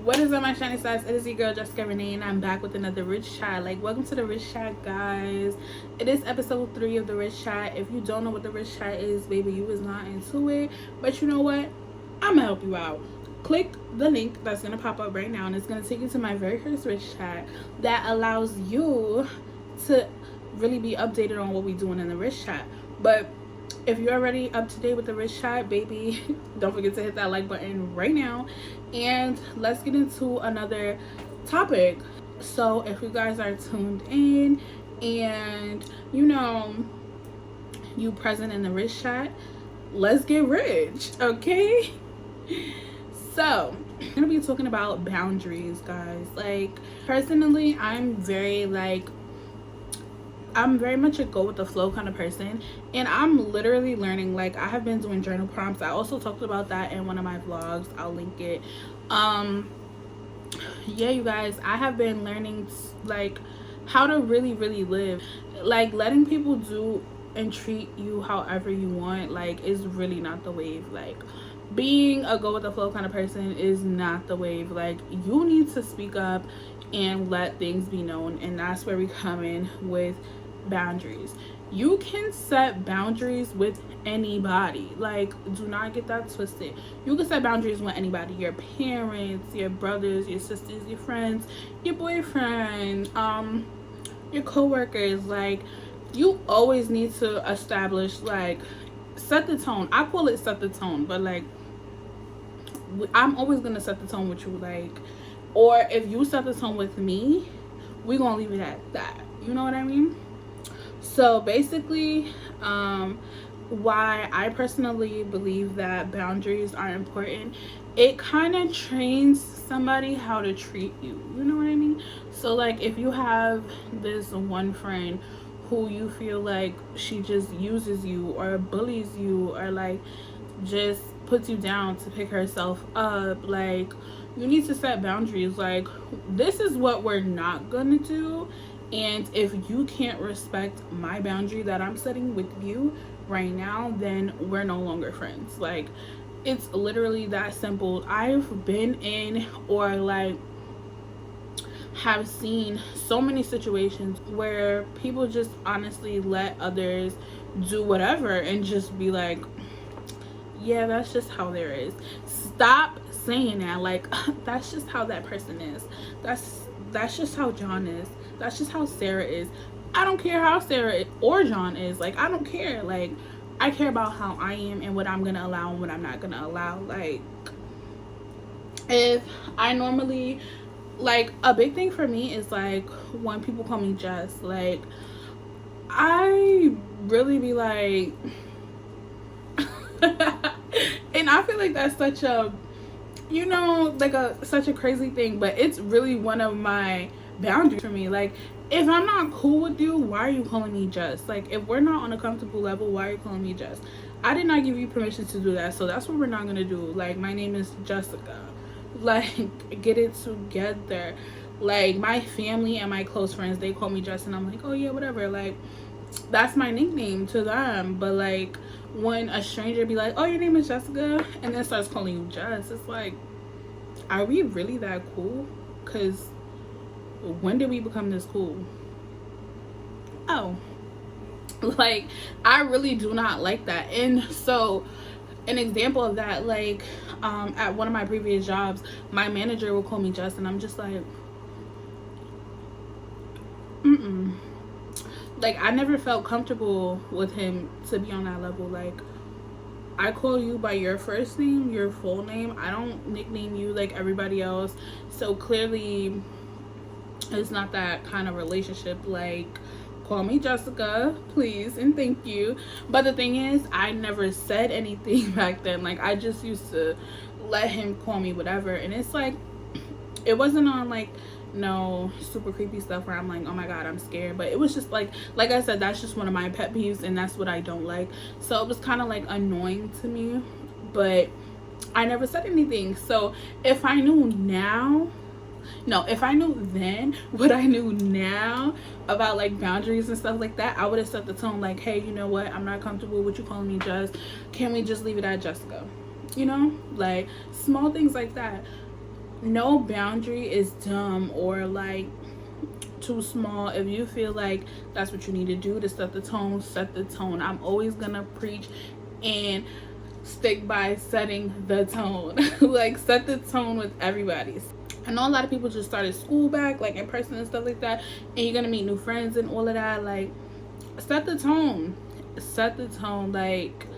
What is up, my shiny stars? It is your girl Jessica Renee, and I'm back with another Rich Chat. Welcome to the Rich Chat, guys. It is episode 3 of the Rich Chat. If you don't know what the Rich Chat is, baby, you is not into it. But you know what? I'm gonna help you out. Click the link that's gonna pop up right now, and it's gonna take you to my very first Rich Chat that allows you to really be updated on what we're doing in the Rich Chat. But if you're already up to date with the Rich Chat, baby, don't forget to hit that like button right now. And let's get into another topic. So if you guys are tuned in and you present in the Rich Chat, let's get rich, okay? So I'm gonna be talking about boundaries, guys. Personally, I'm very much a go with the flow kind of person, and I'm literally learning. I have been doing journal prompts. I also talked about that in one of my vlogs. I'll link it. Yeah, you guys, I have been learning how to really live. Letting people do and treat you however you want is really not the wave. Being a go with the flow kind of person is not the wave. You need to speak up and let things be known, and that's where we come in with boundaries. You can set boundaries with anybody. Do not get that twisted. You can set boundaries with anybody: your parents, your brothers, your sisters, your friends, your boyfriend, your co-workers. You always need to establish, set the tone. I call it set the tone, but I'm always gonna set the tone with you. Or if you set the tone with me, we're gonna leave it at that. You know what I mean? So basically, why I personally believe that boundaries are important, it kind of trains somebody how to treat you. You know what I mean? So if you have this one friend who you feel like she just uses you or bullies you or just puts you down to pick herself up, you need to set boundaries. This is what we're not gonna do, and if you can't respect my boundary that I'm setting with you right now, then we're no longer friends. It's literally that simple. I've been in or have seen so many situations where people just honestly let others do whatever and just be yeah, that's just how there is. Stop saying that. That's just how that person is. That's just how John is. That's just how Sarah is. I don't care how Sarah or John is. I don't care. I care about how I am and what I'm gonna allow and what I'm not gonna allow. If I normally a big thing for me is when people call me Jess, I really be and I feel like that's such a such a crazy thing, but it's really one of my boundaries for me. If I'm not cool with you, why are you calling me Jess? If we're not on a comfortable level, why are you calling me Jess? I did not give you permission to do that, so that's what we're not gonna do. My name is Jessica. Get it together. My family and my close friends, they call me Jess, and I'm oh yeah, whatever. That's my nickname to them. But when a stranger be oh, your name is Jessica, and then starts calling you Jess, it's are we really that cool? Because when did we become this cool? Oh, I really do not like that. And so an example of that, at one of my previous jobs, my manager will call me Jess, and I'm just I never felt comfortable with him to be on that level. I call you by your first name, your full name. I don't nickname you like everybody else. So clearly it's not that kind of relationship. Call me Jessica, please, and thank you. But the thing is, I never said anything back then. I just used to let him call me whatever, and it's it wasn't on no super creepy stuff where I'm oh my god, I'm scared. But it was just like I said, that's just one of my pet peeves, and that's what I don't like. So it was kind of annoying to me, but I never said anything. So if I knew then what I knew now about boundaries and stuff like that, I would have set the tone hey, you know what, I'm not comfortable with you calling me Jess. Can we just leave it at Jessica? Small things like that. no boundary is dumb or like too small. If you feel like that's what you need to do to set the tone, set the tone. I'm always gonna preach and stick by setting the tone. Like, set the tone with everybody. I know a lot of people just started school back, like in person and stuff like that, and you're gonna meet new friends and all of that. Like, set the tone. Set the tone. Like,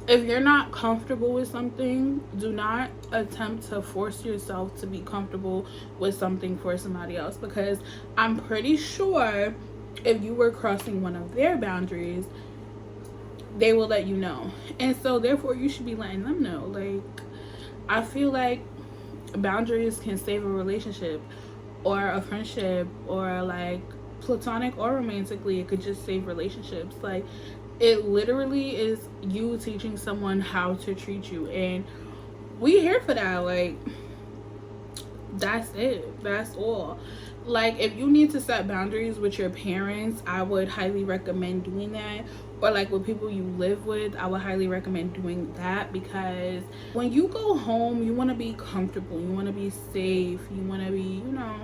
if you're not comfortable with something, do not attempt to force yourself to be comfortable with something for somebody else, because I'm pretty sure if you were crossing one of their boundaries, they will let you know. And so therefore you should be letting them know. Like, I feel like boundaries can save a relationship or a friendship, or like platonic or romantically, it could just save relationships. Like, it literally is you teaching someone how to treat you, and we here for that. Like, that's it. That's all. Like, if you need to set boundaries with your parents, I would highly recommend doing that. Or like with people you live with, I would highly recommend doing that, because when you go home, you want to be comfortable, you want to be safe, you want to be, you know.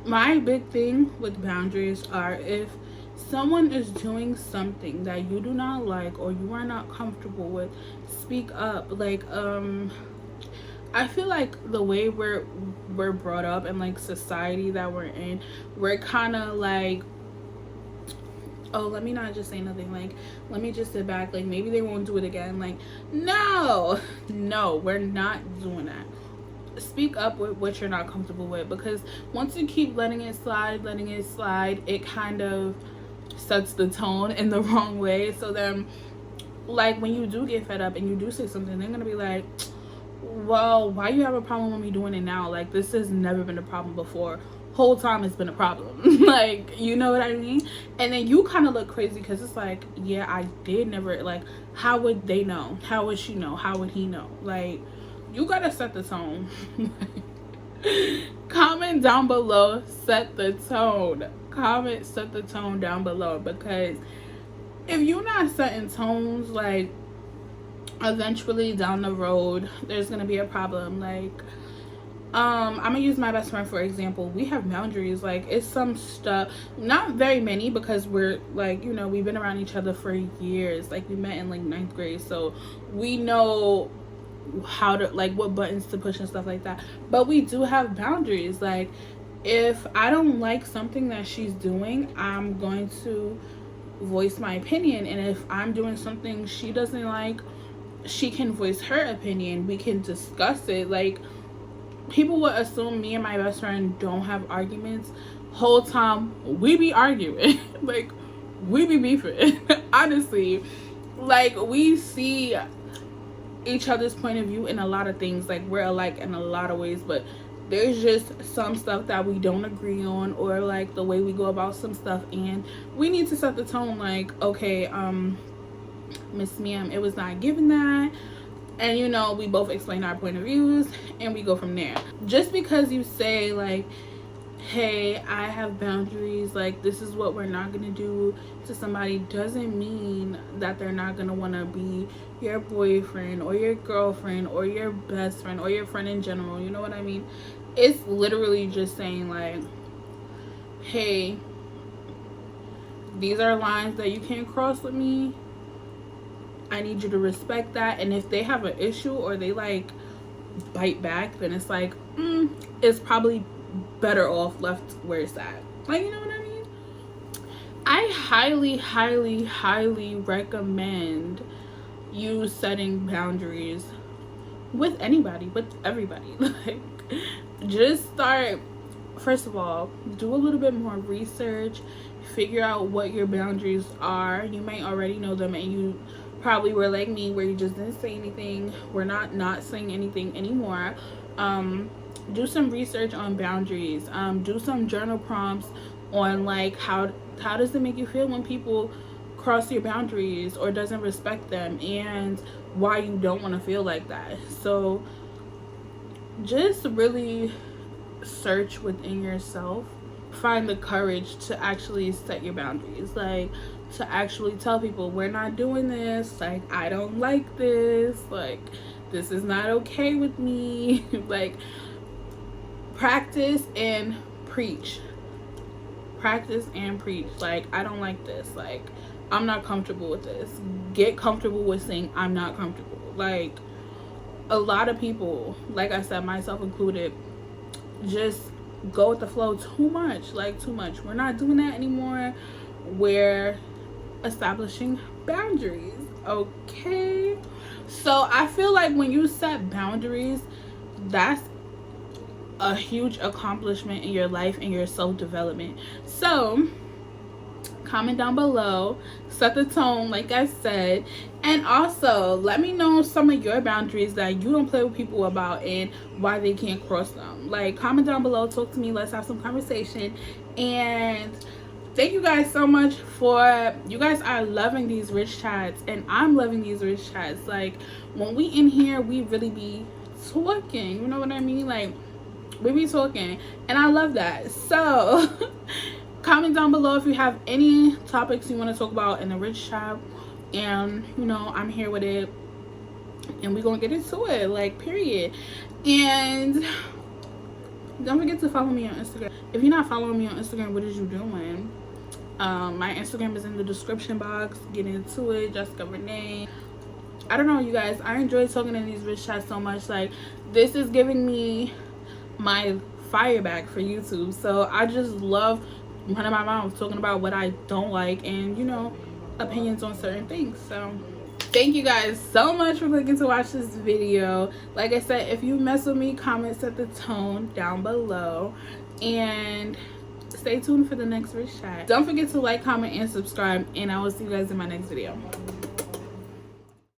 My big thing with boundaries are, if someone is doing something that you do not like or you are not comfortable with, speak up. Like, I feel like the way we're brought up and like society that we're in, we're kind of like, oh, let me not just say nothing, like, let me just sit back, like, maybe they won't do it again. Like, no, we're not doing that. Speak up with what you're not comfortable with, because once you keep letting it slide, it kind of sets the tone in the wrong way. So then, like, when you do get fed up and you do say something, they're gonna be like, well, why you have a problem with me doing it now? Like, this has never been a problem before. Whole time it's been a problem. Like, you know what I mean? And then you kind of look crazy, because it's like, yeah, I did never, like, how would they know? How would she know? How would he know? Like, you gotta set the tone. Comment down below, set the tone. Comment, set the tone down below, because if you're not setting tones, like, eventually down the road there's gonna be a problem. Like, I'm gonna use my best friend for example. We have boundaries. Like, it's some stuff, not very many, because we're like, you know, we've been around each other for years. Like, we met in like 9th grade, so we know how to, like, what buttons to push and stuff like that. But we do have boundaries. Like, if I don't like something that she's doing, I'm going to voice my opinion. And if I'm doing something she doesn't like, she can voice her opinion. We can discuss it. Like, people would assume me and my best friend don't have arguments. Whole time we be arguing. Like, we be beefing. Honestly, like, we see each other's point of view in a lot of things. Like, we're alike in a lot of ways, but there's just some stuff that we don't agree on, or like the way we go about some stuff, and we need to set the tone. Like, okay, Miss Ma'am, it was not given that. And, you know, we both explain our point of views and we go from there. Just because you say, like, hey, I have boundaries, like, this is what we're not gonna do to somebody, doesn't mean that they're not gonna want to be your boyfriend or your girlfriend or your best friend or your friend in general. You know what I mean? It's literally just saying, like, hey, these are lines that you can't cross with me. I need you to respect that. And if they have an issue or they like bite back, then it's like, it's probably better off left where it's at. Like, you know what I mean? I highly recommend you setting boundaries with anybody, with everybody. Like, just start, first of all, do a little bit more research, figure out what your boundaries are. You might already know them, and you probably were like me, where you just didn't say anything. We're not saying anything anymore. Do some research on boundaries. Do some journal prompts on, like, how does it make you feel when people cross your boundaries or doesn't respect them, and why you don't want to feel like that. So just really search within yourself, find the courage to actually set your boundaries, like, to actually tell people, we're not doing this, like, I don't like this, like, this is not okay with me. Like, practice and preach. Practice and preach. Like, I don't like this. Like, I'm not comfortable with this. Get comfortable with saying I'm not comfortable. Like, a lot of people, like I said, myself included, just go with the flow too much. Like, too much. We're not doing that anymore. We're establishing boundaries, okay? So I feel like when you set boundaries, that's a huge accomplishment in your life and your self-development. So comment down below, set the tone like I said, and also let me know some of your boundaries that you don't play with people about and why they can't cross them. Like, comment down below, talk to me, let's have some conversation. And thank you guys so much for, you guys are loving these rich chats, and I'm loving these rich chats. Like, when we in here, we really be talking, you know what I mean? Like, we be talking, and I love that. So comment down below if you have any topics you want to talk about in the rich chat, and you know, I'm here with it, and we're gonna get into it, like, period. And don't forget to follow me on Instagram. If you're not following me on Instagram, what is you doing? My Instagram is in the description box. Get into it. Jessica Renee. I don't know, you guys, I enjoy talking in these rich chats so much. Like, this is giving me my fire back for YouTube. So I just love running my mouth talking about what I don't like, and you know, opinions on certain things. So thank you guys so much for clicking to watch this video. Like I said, if you mess with me, comment, set the tone down below, and stay tuned for the next rich chat. Don't forget to like, comment, and subscribe, and I will see you guys in my next video.